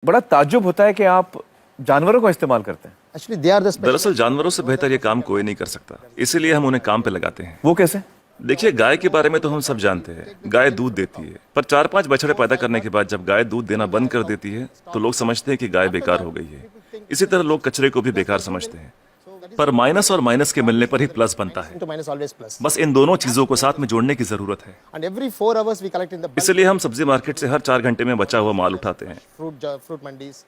बड़ा ताज्जुब होता है कि आप जानवरों का इस्तेमाल करते हैं। Actually, they are the special. दरअसल जानवरों से बेहतर ये काम कोई नहीं कर सकता, इसीलिए हम उन्हें काम पे लगाते हैं। वो कैसे? देखिए, गाय के बारे में तो हम सब जानते हैं, गाय दूध देती है, पर 4-5 बछड़े पैदा करने के बाद जब गाय दूध देना बंद कर देती है तो लोग समझते हैं कि गाय बेकार हो गई है। इसी तरह लोग कचरे को भी बेकार समझते हैं, पर माइनस और माइनस के मिलने पर ही प्लस बनता है। To minus always plus. बस इन दोनों चीजों को साथ में जोड़ने की जरूरत है। And every 4 hours we collect in the bulk इसलिए हम सब्जी मार्केट से हर 4 घंटे में बचा हुआ माल उठाते हैं। fruit mandis.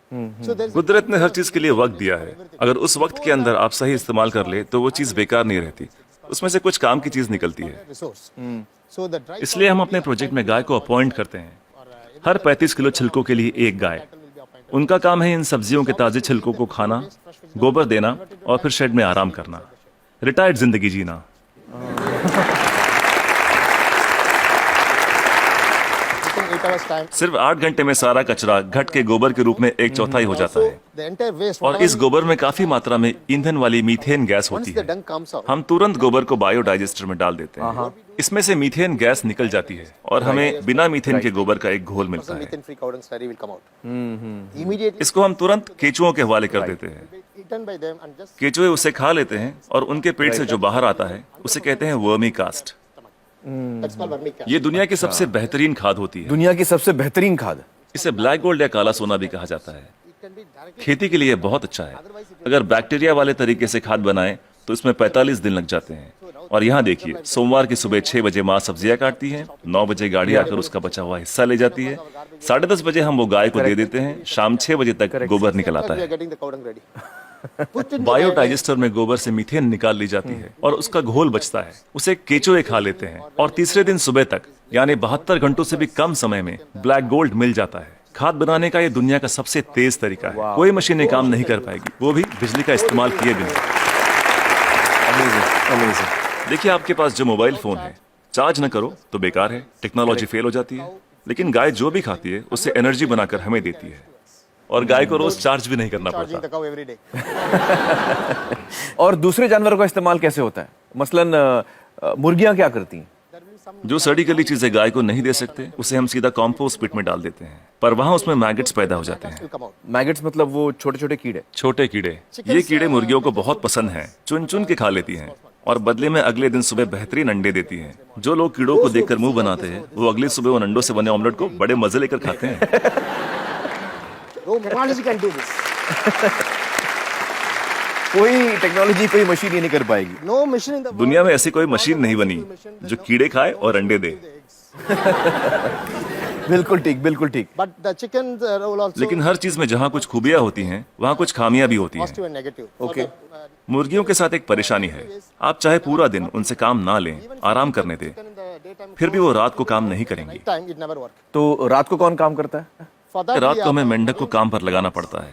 So there's कुदरत ने हर चीज के लिए वक्त दिया है, अगर उस वक्त के अंदर आप सही इस्तेमाल कर ले तो वो चीज बेकार नहीं रहती, उसमें से कुछ काम की चीज निकलती है। resource. So the dry इसलिए हम अपने प्रोजेक्ट में गाय को अपॉइंट करते हैं, हर 35 किलो छिलकों के लिए एक गाय। उनका काम है इन सब्जियों के ताजे छिलकों को खाना, गोबर देना और फिर शेड में आराम करना, रिटायर्ड जिंदगी जीना। within 8 hours time. सिर्फ 8 घंटे में सारा कचरा घट के गोबर के रूप में 1/4 हो जाता है, The entire waste. और इस गोबर में काफी मात्रा में ईंधन वाली मीथेन गैस Once होती the है। dung comes out. हम तुरंत गोबर को बायोडाइजेस्टर में डाल देते हैं, इसमें से मीथेन गैस निकल जाती है और हमें बिना मीथेन के गोबर का एक घोल मिलता है। Methane free cow dung slurry will come out. Immediately इसको हम तुरंत केचुओं के हवाले कर देते हैं। eaten by them and just केचुए उसे खा लेते हैं और उनके पेट से जो बाहर आता है उसे कहते हैं vermi cast. that's called vermicast. ये दुनिया की सबसे बेहतरीन खाद होती है। दुनिया की सबसे बेहतरीन खाद। इसे ब्लैक गोल्ड या काला सोना भी कहा जाता है। It can be directly. खेती के लिए बहुत अच्छा है। अगर बैक्टीरिया वाले तरीके से खाद बनाएं तो इसमें 45 दिन लग जाते हैं। और यहाँ देखिए, सोमवार की सुबह 6 बजे माँ सब्जियां काटती है, 9 बजे गाड़ी आकर उसका बचा हुआ हिस्सा ले जाती है, 10:30 बजे हम वो गाय को दे देते हैं, शाम 6 बजे तक गोबर निकल आता We are है। getting the cow dung ready. Put in the biodigester में गोबर से मीथेन निकाल ली जाती है और उसका घोल बचता है, उसे केचुए खा लेते हैं और तीसरे दिन सुबह तक यानी 72 घंटों से भी कम समय में ब्लैक गोल्ड मिल जाता है। खाद बनाने का ये दुनिया का सबसे तेज तरीका है, कोई मशीनें काम नहीं कर पाएगी, वो भी बिजली का इस्तेमाल किए बिना। Amazing, amazing. देखिए, आपके पास जो मोबाइल फोन है, चार्ज न करो तो बेकार है, टेक्नोलॉजी फेल हो जाती है, लेकिन गाय जो भी खाती है उससे एनर्जी बनाकर हमें देती है और गाय को रोज चार्ज भी नहीं करना charging पड़ता। the cow every day. और दूसरे जानवरों का इस्तेमाल कैसे होता है? मसलन मुर्गियां क्या करती हैं? There will be some जो सड़ी गली चीजें गाय को नहीं दे सकते उसे हम सीधा कॉम्पोस्ट पिट में डाल देते हैं, पर वहां उसमें मैगट्स पैदा हो जाते हैं। will come out. मैगट्स मतलब वो छोटे छोटे कीड़े। छोटे कीड़े, ये कीड़े मुर्गियों को बहुत पसंद हैं, चुन चुन के खा लेती हैं और बदले में अगले दिन सुबह बेहतरीन अंडे देती हैं। जो लोग कीड़ों को देखकर मुंह बनाते हैं वो अगली सुबह उन अंडों से बने ऑमलेट को बड़े मजे लेकर खाते हैं। No technology can do this. कोई टेक्नोलॉजी, कोई मशीन ये नहीं कर पाएगी। No machine in the world. दुनिया में ऐसी कोई मशीन नहीं बनी जो कीड़े खाए और अंडे दे। बिल्कुल ठीक, बिल्कुल ठीक। But the chickens will also लेकिन हर चीज में जहाँ कुछ खूबियां होती हैं वहाँ कुछ खामियां भी होती हैं। positive and negative. Okay. मुर्गियों के साथ एक परेशानी है, आप चाहे पूरा दिन उनसे काम ना लें, आराम करने दें, In the daytime, फिर भी वो रात को काम नहीं करेंगी। night time it never work. तो रात को कौन काम करता है? For that रात we को are हमें मेंढक को काम पर लगाना पड़ता है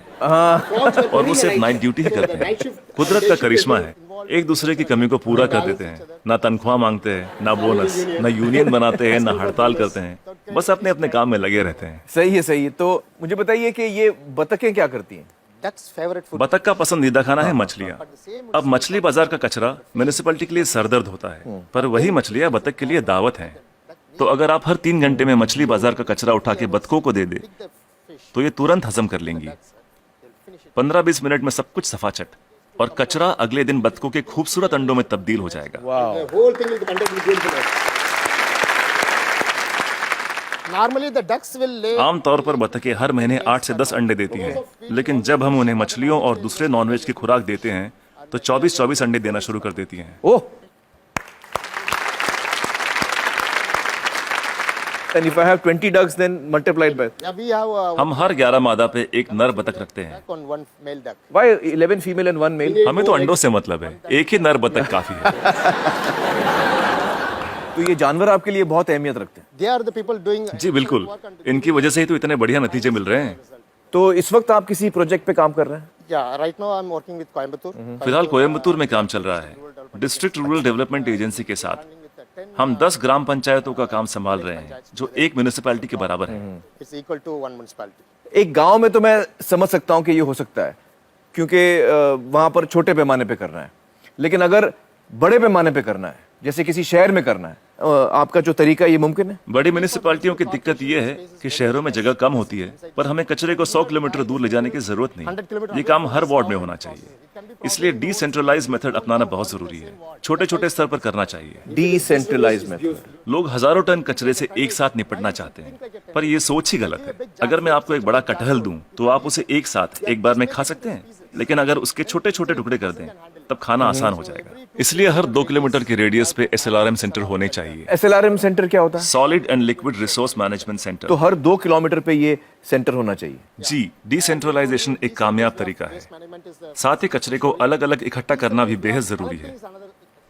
और वो सिर्फ नाइट ड्यूटी ही करते हैं। कुदरत का करिश्मा है, एक दूसरे की कमी को पूरा कर देते हैं, ना तनख्वाह मांगते हैं, ना बोनस, ना यूनियन बनाते हैं, ना हड़ताल करते हैं, बस अपने अपने काम में लगे रहते हैं। सही है, सही है। तो मुझे बताइए कि ये बतखें क्या करती हैं? duck's favorite food. बतख का पसंदीदा खाना है मछलियाँ। अब मछली बाजार का कचरा म्यूनिसिपैलिटी के लिए सरदर्द होता है, पर वही मछलियाँ बतख के लिए दावत हैं। तो अगर आप हर 3 घंटे में मछली बाजार का कचरा उठा के बतखों को दे दे तो ये तुरंत हजम कर लेंगी। 15-20 मिनट में सब कुछ सफाचट, और कचरा अगले दिन बतखों के खूबसूरत अंडों में तब्दील हो जाएगा। The whole thing will be conducted will go into that. Normally the ducks will lay आमतौर पर बतखें हर महीने 8 से 10 अंडे देती हैं, लेकिन जब हम उन्हें मछलियों और दूसरे नॉनवेज की खुराक देते हैं तो 24-24 अंडे देना शुरू कर देती हैं। ओह, and if I have 20 ducks then multiplied by yeah, we have हम हर 11 मादा पे एक नर बतख रखते हैं। duck on one male duck. why 11 female and 1 male? हमें तो अंडों से मतलब है, एक ही नर बतख काफी है। तो ये जानवर आपके लिए बहुत अहमियत रखते हैं। They are the people doing जी बिल्कुल, इनकी वजह से ही तो इतने बढ़िया नतीजे मिल रहे हैं। तो इस वक्त आप किसी प्रोजेक्ट पे काम कर रहे हैं? yeah, right now I'm working with Coimbatore. फिलहाल कोयम्बतूर में काम चल रहा है, डिस्ट्रिक्ट रूरल डेवलपमेंट एजेंसी के साथ। हम 10 ग्राम पंचायतों का काम संभाल रहे हैं जो एक म्यूनिसिपैलिटी के बराबर है। It's equal to one municipality. एक गांव में तो मैं समझ सकता हूं कि ये हो सकता है क्योंकि वहां पर छोटे पैमाने पे करना है, लेकिन अगर बड़े पैमाने पे करना है, जैसे किसी शहर में करना है, आपका जो तरीका ये मुमकिन है? बड़ी म्यूनिसिपैलिटियों की दिक्कत यह है कि शहरों में जगह कम होती है, पर हमें कचरे को 100 किलोमीटर दूर ले जाने की जरूरत नहीं। ये काम हर वार्ड में होना चाहिए। इसलिए डिसेंट्रलाइज मेथड अपनाना बहुत जरूरी है। छोटे छोटे स्तर पर करना चाहिए। Decentralise method. लोग हजारों टन कचरे से एक साथ निपटना चाहते हैं, पर ये सोच ही गलत है। अगर मैं आपको एक बड़ा कटहल दूं, तो आप उसे एक साथ एक बार में खा सकते हैं, लेकिन अगर उसके छोटे छोटे टुकड़े कर दें, तब खाना आसान हो जाएगा। इसलिए हर 2 किलोमीटर के रेडियस पे SLRM सेंटर होने चाहिए। SLRM सेंटर क्या होता है? Solid and liquid resource management centre. तो हर 2 किलोमीटर पे ये सेंटर होना चाहिए। जी, डिसेंट्रलाइजेशन एक कामयाब तरीका है। साथ ही कचरे को अलग अलग इकट्ठा करना भी बेहद जरूरी है।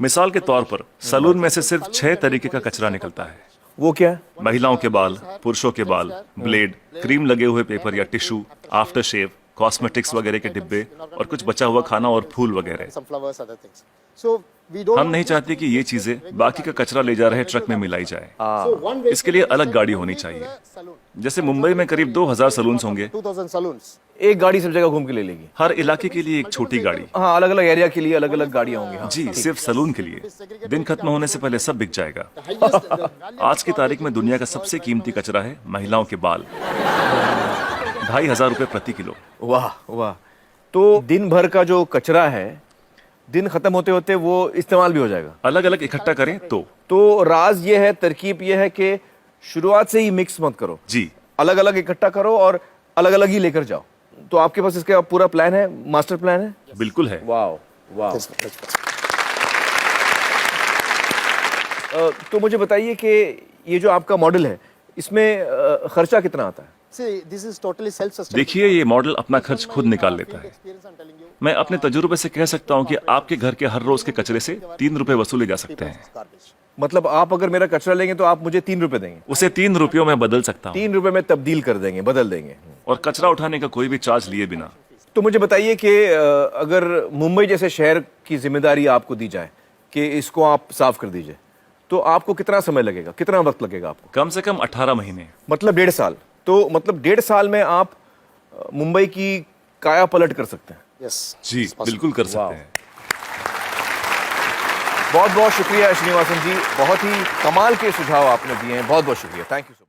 मिसाल के तौर पर सलून में से सिर्फ 6 तरीके का कचरा निकलता है। वो क्या है? महिलाओं के बाल, पुरुषों के बाल, ब्लेड, क्रीम लगे हुए पेपर या टिश्यू, आफ्टर शेव, कॉस्मेटिक्स वगैरह के डिब्बे और कुछ बचा हुआ खाना और फूल वगैरह। Some flowers, other things. So we don't. हम नहीं चाहते कि ये चीजें बाकी का कचरा ले जा रहे ट्रक में मिलाई जाए। इसके लिए अलग गाड़ी होनी चाहिए। जैसे मुंबई में करीब 2000 सलून्स होंगे। 2000 saloons. एक गाड़ी सब जगह घूम के ले लेगी। हर इलाके के लिए एक छोटी गाड़ी। हाँ, अलग अलग एरिया के लिए अलग अलग गाड़ियां होंगी। हाँ। जी, सिर्फ सलून के लिए। दिन खत्म होने से पहले सब बिक जाएगा। आज की तारीख में दुनिया का सबसे कीमती कचरा है महिलाओं के बाल। 2500 रुपए प्रति किलो। वाह वाह। तो दिन भर का जो कचरा है, दिन खत्म होते होते वो इस्तेमाल भी हो जाएगा। अलग अलग इकट्ठा करें तो राज ये है, तरकीब ये है कि शुरुआत से ही मिक्स मत करो। जी, अलग अलग इकट्ठा करो और अलग अलग ही लेकर जाओ। तो आपके पास इसका पूरा प्लान है, मास्टर प्लान है? बिल्कुल है। वाह वाह। Yes, that's- तो मुझे बताइए कि ये जो आपका मॉडल है, इसमें खर्चा कितना आता है? See, this is totally self-sustainable. देखिए, ये मॉडल अपना खर्च खुद निकाल लेता है। Experience, I'm telling you. मैं अपने तजुर्बे से कह सकता हूँ कि आपके घर के हर रोज के कचरे से 3 रुपए वसूले जा सकते हैं। Garbage. मतलब आप अगर मेरा कचरा लेंगे तो आप मुझे 3 रुपए देंगे? उसे 3 रुपयों में बदल सकता हूँ 3 रुपए में तब्दील कर देंगे, बदल देंगे। और कचरा उठाने का कोई भी चार्ज लिए बिना। तो मुझे बताइए कि अगर मुंबई जैसे शहर की जिम्मेदारी आपको दी जाए कि इसको आप साफ कर दीजिए, तो आपको कितना समय लगेगा, कितना वक्त लगेगा आपको? कम से कम 18 महीने। मतलब 1.5 साल। तो मतलब 1.5 साल में आप मुंबई की काया पलट कर सकते हैं। Yes. Ji, it's possible. बिल्कुल कर सकते हैं। बहुत बहुत शुक्रिया श्रीनिवासन जी, बहुत ही कमाल के सुझाव आपने दिए हैं। बहुत बहुत शुक्रिया, थैंक यू।